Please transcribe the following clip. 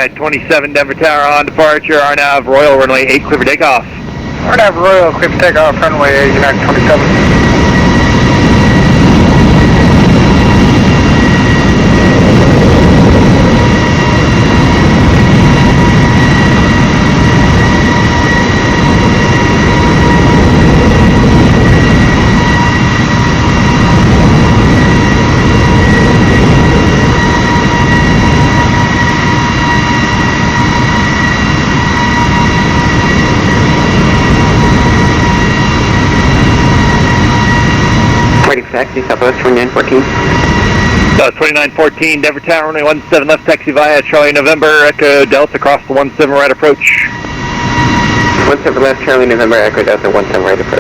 at 27 Denver Tower on departure, RNAV Royal, runway 8, clear for takeoff. RNAV Royal, clear for takeoff, runway 8, United 27. Waiting for taxi, Southwest 2914. 2914, Denver Tower, runway 17 left, taxi via Charlie November, Echo Delta, across the 17 right approach. 17 left, Charlie November, Echo Delta, 17 right approach.